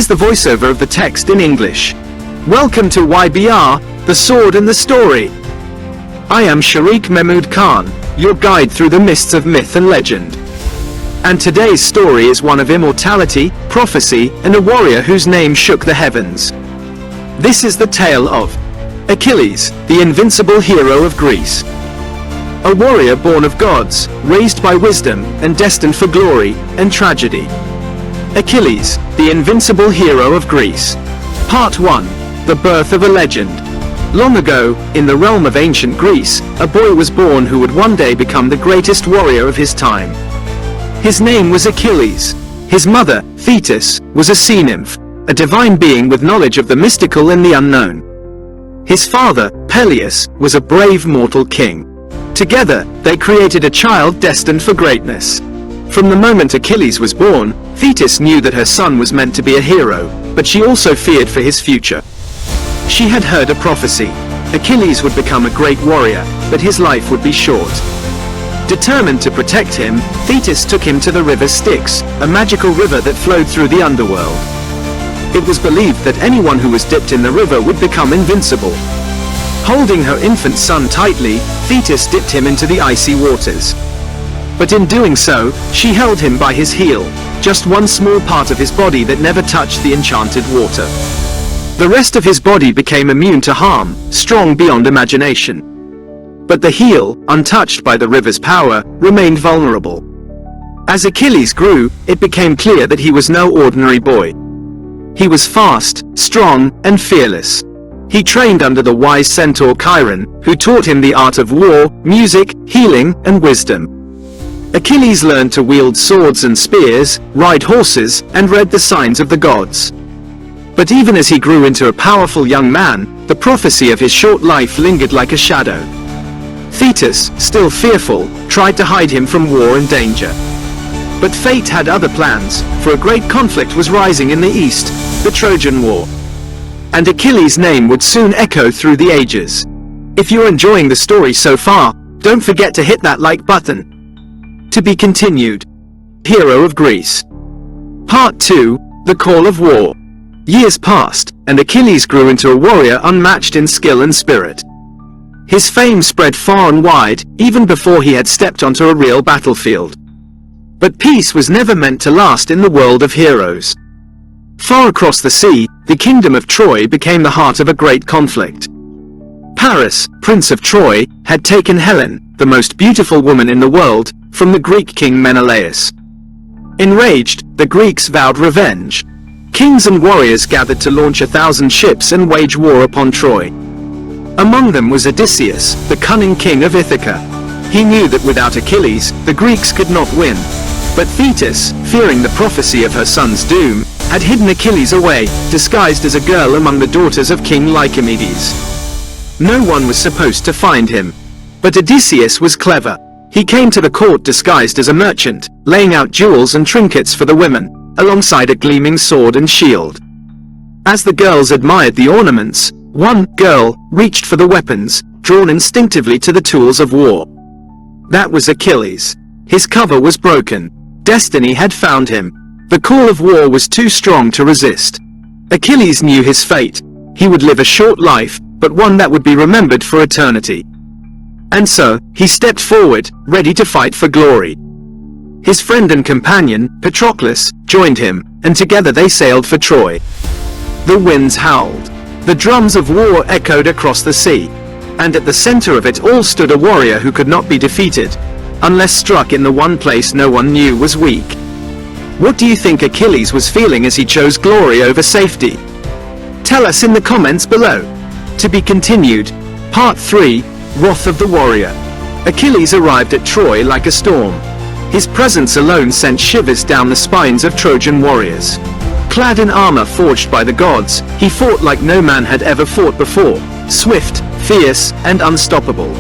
Here's the voiceover of the text in English. Welcome to YBR, The Sword and the Story. I am Shariq Memood Khan, your guide through the mists of myth and legend. And today's story is one of immortality, prophecy, and a warrior whose name shook the heavens. This is the tale of Achilles, the invincible hero of Greece. A warrior born of gods, raised by wisdom, and destined for glory and tragedy. Achilles, the invincible hero of Greece. Part 1. The birth of a legend. Long ago, in the realm of ancient Greece, a boy was born who would one day become the greatest warrior of his time. His name was Achilles. His mother, Thetis, was a sea nymph, a divine being with knowledge of the mystical and the unknown. His father, Peleus, was a brave mortal king. Together, they created a child destined for greatness. From the moment Achilles was born, Thetis knew that her son was meant to be a hero, but she also feared for his future. She had heard a prophecy. Achilles would become a great warrior, but his life would be short. Determined to protect him, Thetis took him to the river Styx, a magical river that flowed through the underworld. It was believed that anyone who was dipped in the river would become invincible. Holding her infant son tightly, Thetis dipped him into the icy waters. But in doing so, she held him by his heel, just one small part of his body that never touched the enchanted water. The rest of his body became immune to harm, strong beyond imagination. But the heel, untouched by the river's power, remained vulnerable. As Achilles grew, it became clear that he was no ordinary boy. He was fast, strong, and fearless. He trained under the wise centaur Chiron, who taught him the art of war, music, healing, and wisdom. Achilles learned to wield swords and spears, ride horses, and read the signs of the gods. But even as he grew into a powerful young man, the prophecy of his short life lingered like a shadow. Thetis, still fearful, tried to hide him from war and danger. But fate had other plans, for a great conflict was rising in the east, the Trojan War. And Achilles' name would soon echo through the ages. If you're enjoying the story so far, don't forget to hit that like button. To be continued. Hero of Greece. Part 2, The Call of War. Years passed, and Achilles grew into a warrior unmatched in skill and spirit. His fame spread far and wide, even before he had stepped onto a real battlefield. But peace was never meant to last in the world of heroes. Far across the sea, the kingdom of Troy became the heart of a great conflict. Paris, Prince of Troy, had taken Helen, the most beautiful woman in the world, from the Greek king Menelaus. Enraged, the Greeks vowed revenge. Kings and warriors gathered to launch 1,000 ships and wage war upon Troy. Among them was Odysseus, the cunning king of Ithaca. He knew that without Achilles, the Greeks could not win. But Thetis, fearing the prophecy of her son's doom, had hidden Achilles away, disguised as a girl among the daughters of King Lycomedes. No one was supposed to find him. But Odysseus was clever. He came to the court disguised as a merchant, laying out jewels and trinkets for the women, alongside a gleaming sword and shield. As the girls admired the ornaments, one girl reached for the weapons, drawn instinctively to the tools of war. That was Achilles. His cover was broken. Destiny had found him. The call of war was too strong to resist. Achilles knew his fate. He would live a short life, but one that would be remembered for eternity. And so, he stepped forward, ready to fight for glory. His friend and companion, Patroclus, joined him, and together they sailed for Troy. The winds howled. The drums of war echoed across the sea. And at the center of it all stood a warrior who could not be defeated, unless struck in the one place no one knew was weak. What do you think Achilles was feeling as he chose glory over safety? Tell us in the comments below. To be continued. Part 3, Wrath of the Warrior. Achilles arrived at Troy like a storm. His presence alone sent shivers down the spines of Trojan warriors. Clad in armor forged by the gods, he fought like no man had ever fought before, swift, fierce, and unstoppable.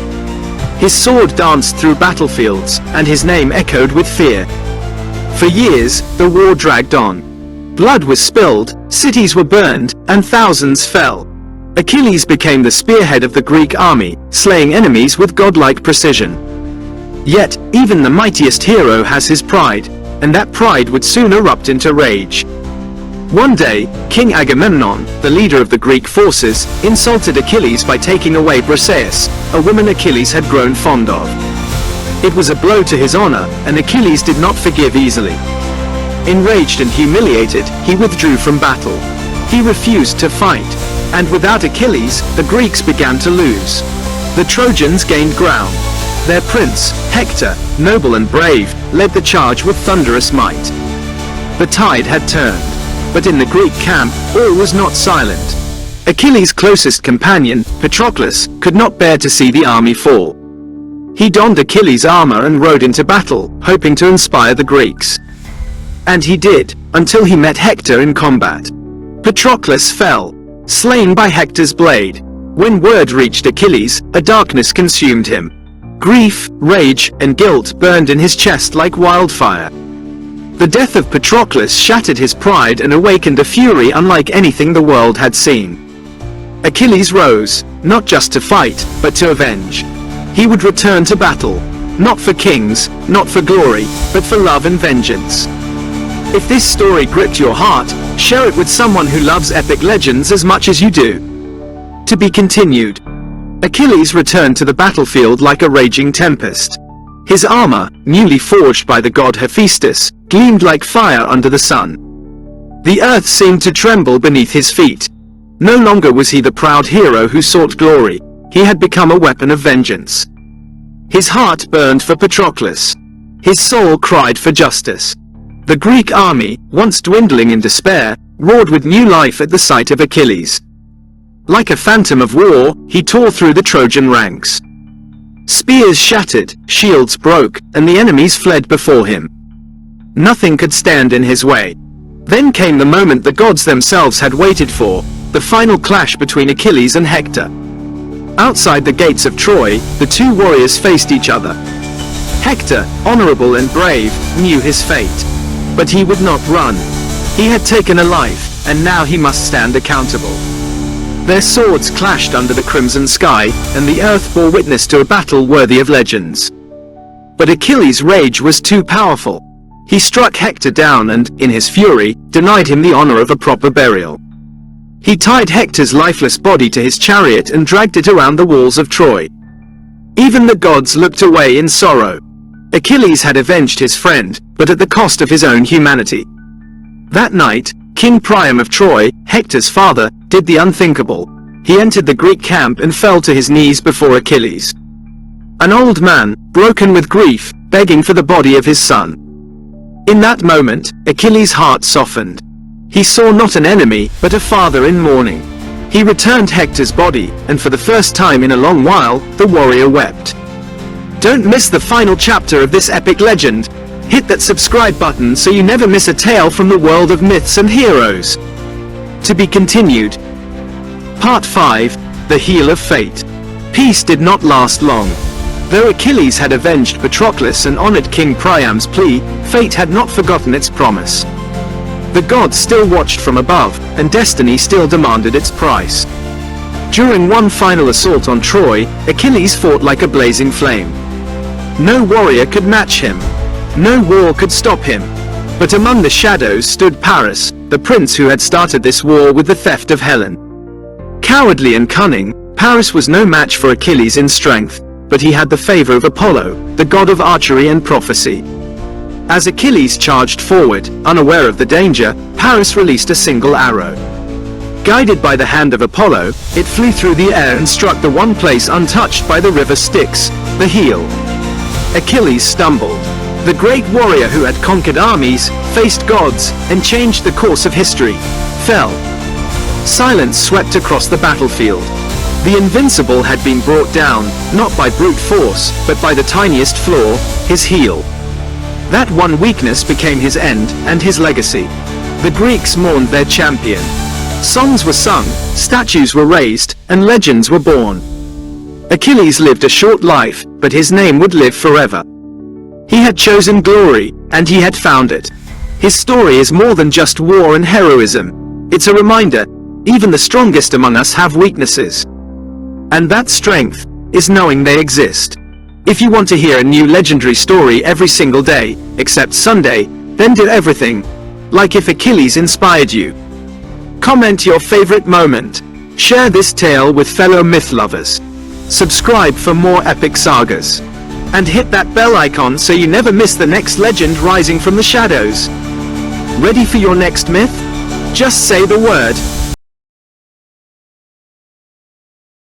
His sword danced through battlefields, and his name echoed with fear. For years, the war dragged on. Blood was spilled, cities were burned, and thousands fell. Achilles became the spearhead of the Greek army, slaying enemies with godlike precision. Yet, even the mightiest hero has his pride, and that pride would soon erupt into rage. One day, King Agamemnon, the leader of the Greek forces, insulted Achilles by taking away Briseis, a woman Achilles had grown fond of. It was a blow to his honor, and Achilles did not forgive easily. Enraged and humiliated, he withdrew from battle. He refused to fight, and without Achilles, the Greeks began to lose. The Trojans gained ground. Their prince, Hector, noble and brave, led the charge with thunderous might. The tide had turned. But in the Greek camp, all was not silent. Achilles' closest companion, Patroclus, could not bear to see the army fall. He donned Achilles' armor and rode into battle, hoping to inspire the Greeks. And he did, until he met Hector in combat. Patroclus fell, slain by Hector's blade. When word reached Achilles, a darkness consumed him. Grief, rage, and guilt burned in his chest like wildfire. The death of Patroclus shattered his pride and awakened a fury unlike anything the world had seen. Achilles rose, not just to fight, but to avenge. He would return to battle, not for kings, not for glory, but for love and vengeance. If this story gripped your heart, share it with someone who loves epic legends as much as you do. To be continued. Achilles returned to the battlefield like a raging tempest. His armor, newly forged by the god Hephaestus, gleamed like fire under the sun. The earth seemed to tremble beneath his feet. No longer was he the proud hero who sought glory. He had become a weapon of vengeance. His heart burned for Patroclus. His soul cried for justice. The Greek army, once dwindling in despair, roared with new life at the sight of Achilles. Like a phantom of war, he tore through the Trojan ranks. Spears shattered, shields broke, and the enemies fled before him. Nothing could stand in his way. Then came the moment the gods themselves had waited for, the final clash between Achilles and Hector. Outside the gates of Troy, the two warriors faced each other. Hector, honorable and brave, knew his fate. But he would not run. He had taken a life, and now he must stand accountable. Their swords clashed under the crimson sky, and the earth bore witness to a battle worthy of legends. But Achilles' rage was too powerful. He struck Hector down and, in his fury, denied him the honor of a proper burial. He tied Hector's lifeless body to his chariot and dragged it around the walls of Troy. Even the gods looked away in sorrow. Achilles had avenged his friend, but at the cost of his own humanity. That night, King Priam of Troy, Hector's father, did the unthinkable. He entered the Greek camp and fell to his knees before Achilles. An old man, broken with grief, begging for the body of his son. In that moment, Achilles' heart softened. He saw not an enemy, but a father in mourning. He returned Hector's body, and for the first time in a long while, the warrior wept. Don't miss the final chapter of this epic legend. Hit that subscribe button so you never miss a tale from the world of myths and heroes. To be continued. Part 5, The Heel of Fate. Peace did not last long. Though Achilles had avenged Patroclus and honored King Priam's plea, fate had not forgotten its promise. The gods still watched from above, and destiny still demanded its price. During one final assault on Troy, Achilles fought like a blazing flame. No warrior could match him. No war could stop him. But among the shadows stood Paris, the prince who had started this war with the theft of Helen. Cowardly and cunning, Paris was no match for Achilles in strength, but he had the favor of Apollo, the god of archery and prophecy. As Achilles charged forward, unaware of the danger, Paris released a single arrow. Guided by the hand of Apollo, it flew through the air and struck the one place untouched by the river Styx, the heel. Achilles stumbled. The great warrior who had conquered armies, faced gods, and changed the course of history, fell. Silence swept across the battlefield. The invincible had been brought down, not by brute force, but by the tiniest flaw, his heel. That one weakness became his end, and his legacy. The Greeks mourned their champion. Songs were sung, statues were raised, and legends were born. Achilles lived a short life, but his name would live forever. He had chosen glory, and he had found it. His story is more than just war and heroism. It's a reminder, even the strongest among us have weaknesses. And that strength is knowing they exist. If you want to hear a new legendary story every single day, except Sunday, then do everything. Like if Achilles inspired you. Comment your favorite moment. Share this tale with fellow myth lovers. Subscribe for more epic sagas. And hit that bell icon so you never miss the next legend rising from the shadows. Ready for your next myth? Just say the word.